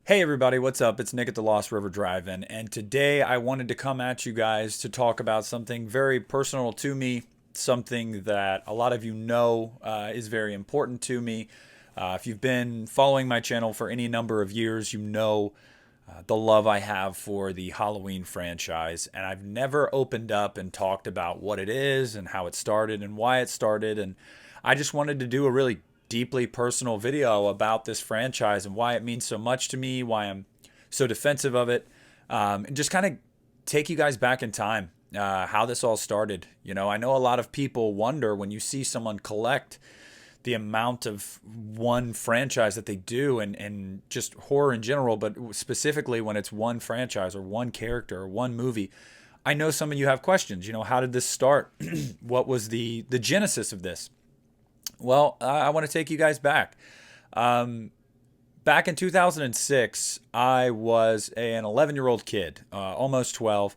Hey everybody, what's up? It's Nick at the Lost River Drive-In, and today I wanted to come at you guys to talk about something very personal to me, something that a lot of you know is very important to me. If you've been following my channel for any number of years, you know the love I have for the Halloween franchise, and I've never opened up and talked about what it is and how it started and why it started, and I just wanted to do a really deeply personal video about this franchise and why it means so much to me, why I'm so defensive of it, and just kind of take you guys back in time, how this all started. I know a lot of people wonder when you see someone collect the amount of one franchise that they do and just horror in general, but specifically when it's one franchise or one character or one movie. I know some of you have questions. How did this start? What was the genesis of this? Well, I want to take you guys back. Um, Back in 2006, I was an 11-year-old kid, almost 12,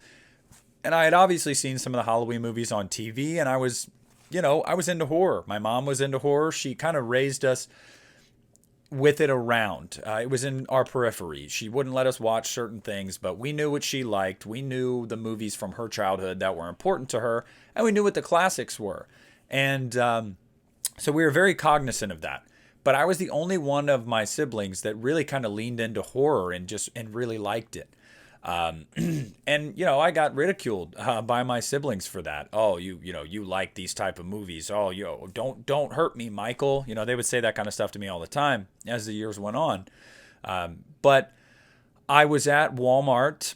and I had obviously seen some of the Halloween movies on TV, and I was into horror. My mom was into horror. She kind of raised us with it around. It was in our periphery. She wouldn't let us watch certain things, but we knew what she liked. We knew the movies from her childhood that were important to her, and we knew what the classics were. And so we were very cognizant of that. But I was the only one of my siblings that really kind of leaned into horror and really liked it. Um, and I got ridiculed by my siblings for that. Oh, you like these type of movies. Oh, don't hurt me, Michael. They would say that kind of stuff to me all the time as the years went on. But I was at Walmart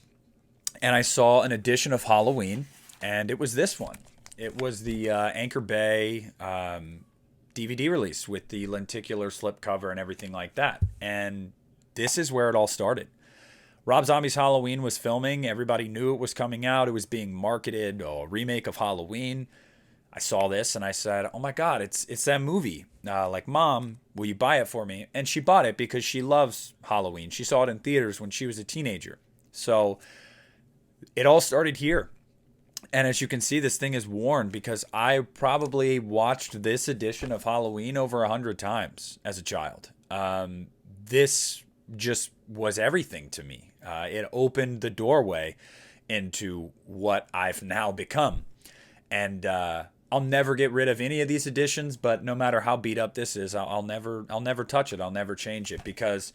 and I saw an edition of Halloween, and it was this one. It was the Anchor Bay DVD release with the lenticular slipcover and everything like that. And this is where it all started. Rob Zombie's Halloween was filming. Everybody knew it was coming out. It was being marketed, a remake of Halloween. I saw this and I said, "Oh my God, it's that movie. Like, Mom, will you buy it for me?" And she bought it because she loves Halloween. She saw it in theaters when she was a teenager. So it all started here. And as you can see, this thing is worn because I probably watched this edition of Halloween over 100 times as a child. This just was everything to me. It opened the doorway into what I've now become. And I'll never get rid of any of these editions, but no matter how beat up this is, I'll never touch it. I'll never change it because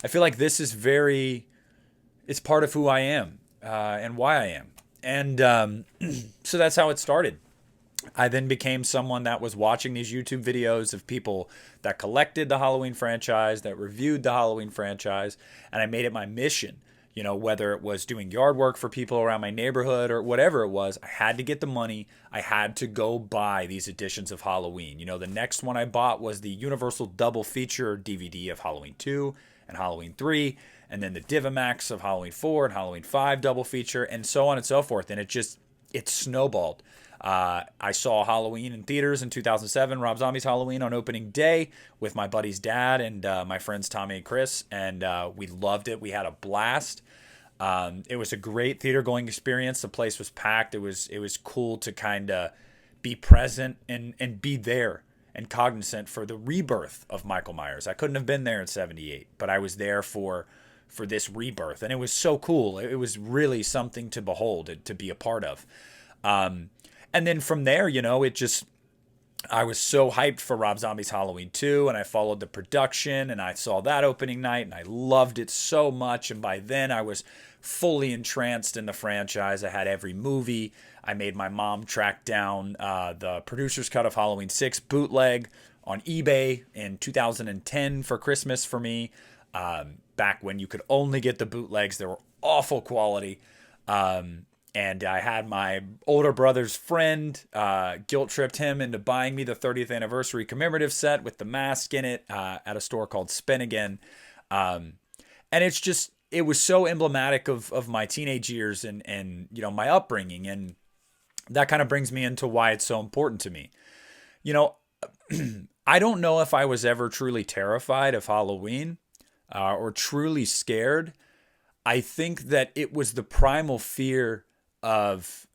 I feel like this is it's part of who I am and why I am. And so that's how it started. I then became someone that was watching these YouTube videos of people that collected the Halloween franchise, that reviewed the Halloween franchise, and I made it my mission. Whether it was doing yard work for people around my neighborhood or whatever it was, I had to get the money. I had to go buy these editions of Halloween. The next one I bought was the Universal double feature DVD of Halloween 2 and Halloween 3, and then the Divimax of Halloween 4 and Halloween 5 double feature, and so on and so forth. And it snowballed. I saw Halloween in theaters in 2007, Rob Zombie's Halloween on opening day with my buddy's dad and my friends Tommy and Chris, and we loved it. We had a blast. It was a great theater going experience. The place was packed. It was cool to kind of be present and be there and cognizant for the rebirth of Michael Myers. I couldn't have been there in '78, but I was there for this rebirth, and it was so cool. It was really something to behold, to be a part of. And then from there, I was so hyped for Rob Zombie's Halloween 2, and I followed the production, and I saw that opening night, and I loved it so much. And by then, I was fully entranced in the franchise. I had every movie. I made my mom track down the producer's cut of Halloween 6 bootleg on eBay in 2010 for Christmas for me. Back when you could only get the bootlegs, they were awful quality. And I had my older brother's friend guilt tripped him into buying me the 30th anniversary commemorative set with the mask in it at a store called Spin Again. And it was so emblematic of my teenage years and my upbringing. And that kind of brings me into why it's so important to me. You know, I don't know if I was ever truly terrified of Halloween or truly scared. I think that it was the primal fear of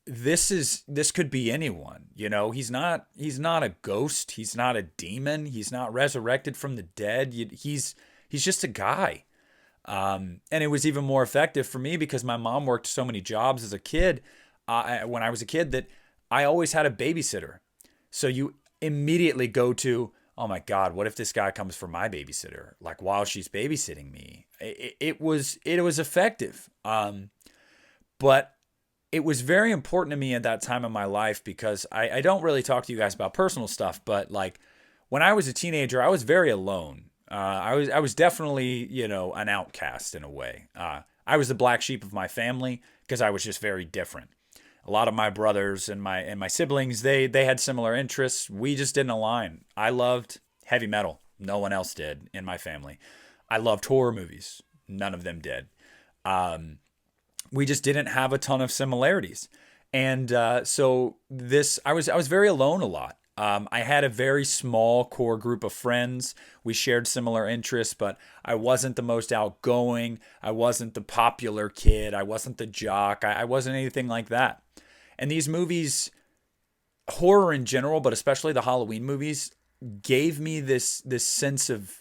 this could be anyone. He's not a ghost, he's not a demon, he's not resurrected from the dead. He's just a guy. And it was even more effective for me because my mom worked so many jobs as a kid, when I was a kid, that I always had a babysitter. So you immediately go to, oh my God, what if this guy comes for my babysitter? Like while she's babysitting me, it was effective. But it was very important to me at that time in my life because I don't really talk to you guys about personal stuff, but like when I was a teenager, I was very alone. I was definitely, an outcast in a way. I was the black sheep of my family because I was just very different. A lot of my brothers and my siblings, they had similar interests. We just didn't align. I loved heavy metal. No one else did in my family. I loved horror movies. None of them did. We just didn't have a ton of similarities. And so I was very alone a lot. I had a very small core group of friends. We shared similar interests, but I wasn't the most outgoing. I wasn't the popular kid. I wasn't the jock. I wasn't anything like that. And these movies, horror in general, but especially the Halloween movies, gave me this sense of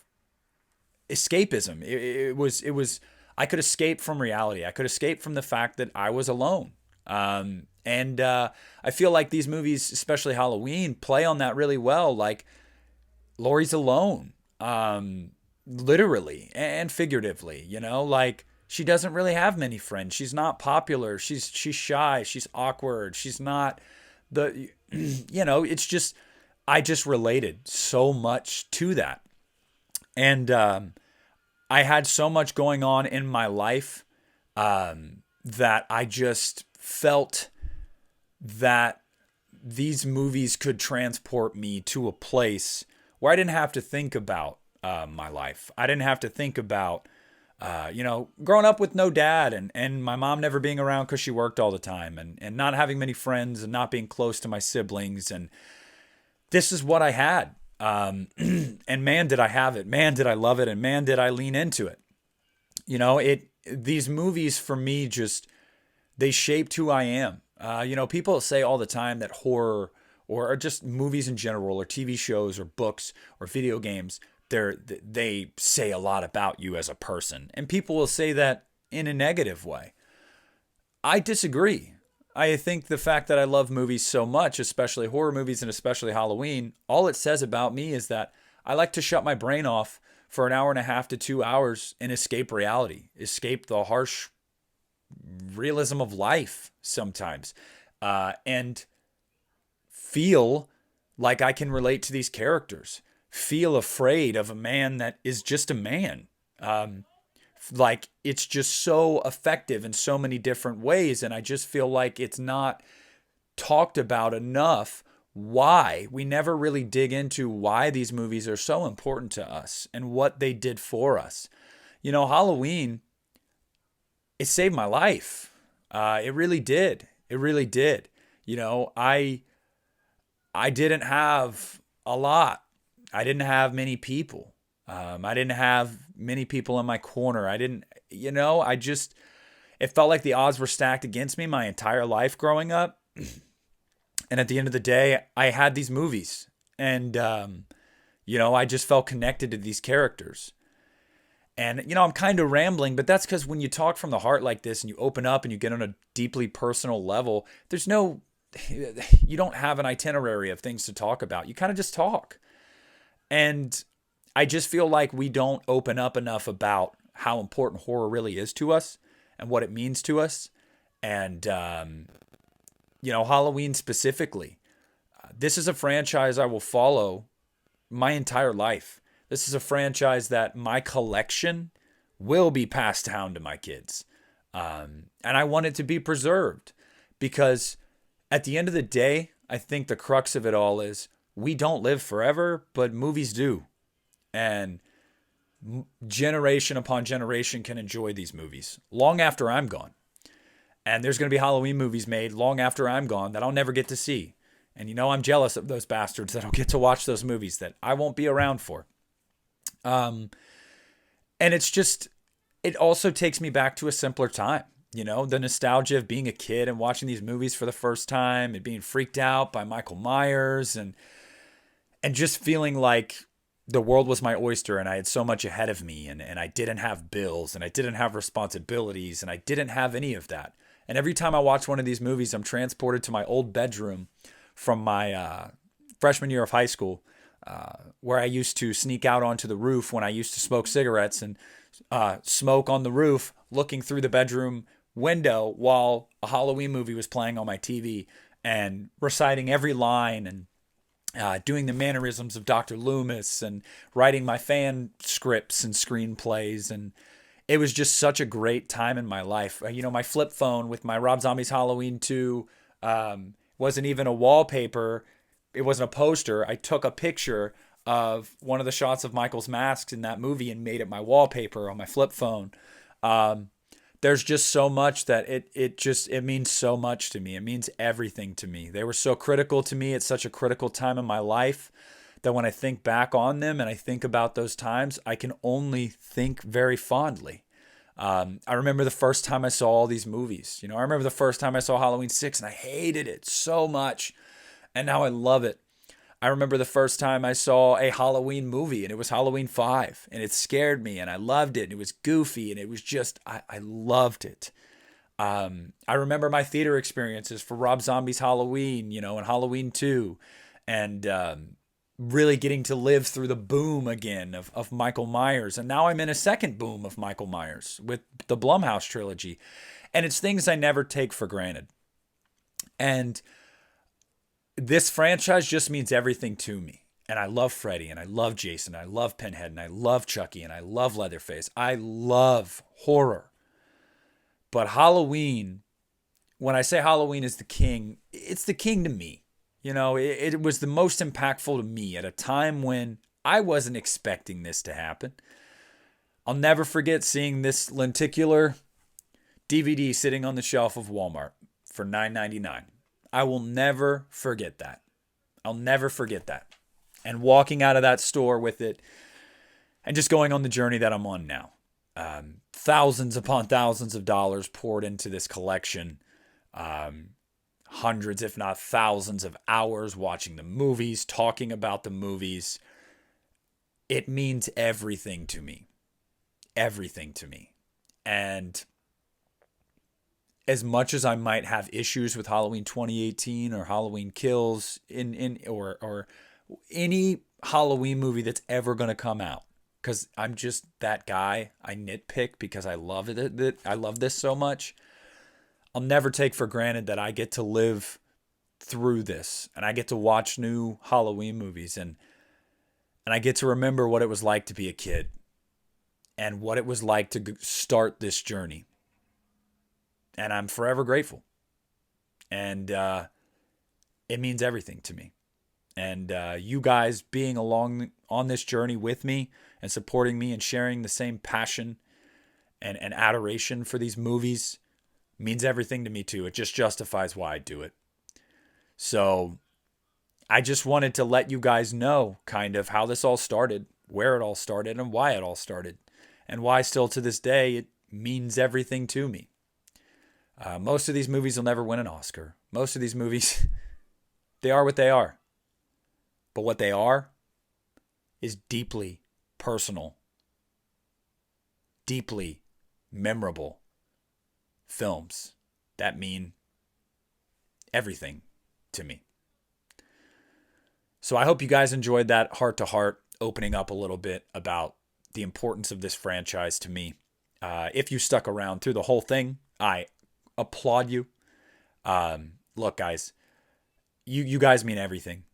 escapism. It was I could escape from reality. I could escape from the fact that I was alone. And I feel like these movies, especially Halloween, play on that really well. Like Laurie's alone, literally and figuratively. Like she doesn't really have many friends. She's not popular. She's shy. She's awkward. She's not the. It's just I just related so much to that, and I had so much going on in my life that I just felt that these movies could transport me to a place where I didn't have to think about my life. I didn't have to think about, growing up with no dad and my mom never being around because she worked all the time and not having many friends and not being close to my siblings. And this is what I had. And man, did I have it. Man, did I love it. And man, did I lean into it. These movies for me they shaped who I am. People say all the time that horror or just movies in general or TV shows or books or video games, they say a lot about you as a person. And people will say that in a negative way. I disagree. I think the fact that I love movies so much, especially horror movies and especially Halloween, all it says about me is that I like to shut my brain off for an hour and a half to 2 hours and escape reality, escape the harsh realism of life sometimes, and feel like I can relate to these characters, feel afraid of a man that is just a man. Like it's just so effective in so many different ways. And I just feel like it's not talked about enough why we never really dig into why these movies are so important to us and what they did for us. Halloween, it saved my life. It really did. It really did. I didn't have a lot. I didn't have many people. I didn't have many people in my corner. It felt like the odds were stacked against me my entire life growing up. And at the end of the day, I had these movies and, I just felt connected to these characters. And, I'm kind of rambling, but that's because when you talk from the heart like this and you open up and you get on a deeply personal level, you don't have an itinerary of things to talk about. You kind of just talk. And I just feel like we don't open up enough about how important horror really is to us and what it means to us. And, Halloween specifically. This is a franchise I will follow my entire life. This is a franchise that my collection will be passed down to my kids. And I want it to be preserved because at the end of the day, I think the crux of it all is we don't live forever, but movies do. And generation upon generation can enjoy these movies long after I'm gone. And there's going to be Halloween movies made long after I'm gone that I'll never get to see. And I'm jealous of those bastards that'll get to watch those movies that I won't be around for. And it also takes me back to a simpler time. The nostalgia of being a kid and watching these movies for the first time and being freaked out by Michael Myers and just feeling like the world was my oyster and I had so much ahead of me, and I didn't have bills and I didn't have responsibilities and I didn't have any of that. And every time I watch one of these movies, I'm transported to my old bedroom from my freshman year of high school, where I used to sneak out onto the roof when I used to smoke cigarettes and smoke on the roof, looking through the bedroom window while a Halloween movie was playing on my TV, and reciting every line and doing the mannerisms of Dr. Loomis and writing my fan scripts and screenplays. And it was just such a great time in my life. My flip phone with my Rob Zombie's Halloween 2 wasn't even a wallpaper. It wasn't a poster. I took a picture of one of the shots of Michael's mask in that movie and made it my wallpaper on my flip phone. There's just so much that it means so much to me. It means everything to me. They were so critical to me at such a critical time in my life that when I think back on them and I think about those times, I can only think very fondly. I remember the first time I saw all these movies. I remember the first time I saw Halloween 6 and I hated it so much. And now I love it. I remember the first time I saw a Halloween movie, and it was Halloween 5, and it scared me, and I loved it, and it was goofy, and it was just, I loved it. I remember my theater experiences for Rob Zombie's Halloween, and Halloween 2, and really getting to live through the boom again of Michael Myers. And now I'm in a second boom of Michael Myers with the Blumhouse trilogy. And it's things I never take for granted. And this franchise just means everything to me. And I love Freddy, and I love Jason, and I love Pinhead, and I love Chucky, and I love Leatherface. I love horror. But Halloween, when I say Halloween is the king, it's the king to me. It was the most impactful to me at a time when I wasn't expecting this to happen. I'll never forget seeing this lenticular DVD sitting on the shelf of Walmart for $9.99. I will never forget that. I'll never forget that. And walking out of that store with it and just going on the journey that I'm on now. Thousands upon thousands of dollars poured into this collection. Hundreds, if not thousands of hours watching the movies, talking about the movies. It means everything to me. Everything to me. And as much as I might have issues with Halloween 2018 or Halloween Kills or any Halloween movie that's ever going to come out, because I'm just that guy. I nitpick because I love it. I love this so much. I'll never take for granted that I get to live through this and I get to watch new Halloween movies and I get to remember what it was like to be a kid and what it was like to start this journey. And I'm forever grateful. And it means everything to me. And you guys being along on this journey with me and supporting me and sharing the same passion and adoration for these movies means everything to me too. It just justifies why I do it. So I just wanted to let you guys know kind of how this all started, where it all started, and why it all started. And why still to this day it means everything to me. Most of these movies will never win an Oscar. Most of these movies, they are what they are. But what they are is deeply personal, deeply memorable films that mean everything to me. So I hope you guys enjoyed that heart-to-heart opening up a little bit about the importance of this franchise to me. If you stuck around through the whole thing, I applaud you. Look, guys, you guys mean everything.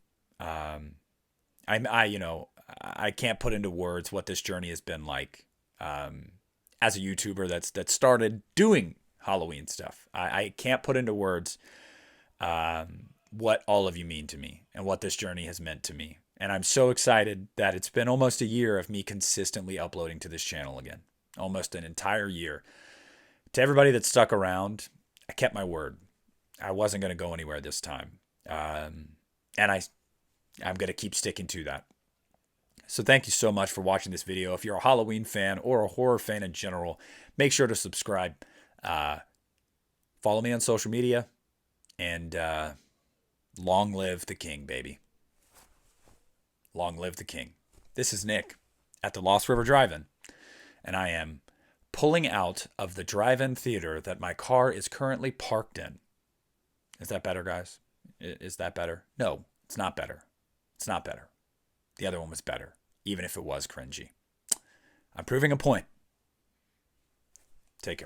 I can't put into words what this journey has been like. As a YouTuber that started doing Halloween stuff, I can't put into words what all of you mean to me and what this journey has meant to me. And I'm so excited that it's been almost a year of me consistently uploading to this channel again. Almost an entire year. To everybody that stuck around, I kept my word. I wasn't going to go anywhere this time. And I'm going to keep sticking to that. So thank you so much for watching this video. If you're a Halloween fan or a horror fan in general, make sure to subscribe. Follow me on social media. And long live the king, baby. Long live the king. This is Nick at the Lost River Drive-In, and I am pulling out of the drive-in theater that my car is currently parked in. Is that better, guys? Is that better? No, it's not better. It's not better. The other one was better, even if it was cringy. I'm proving a point. Take care.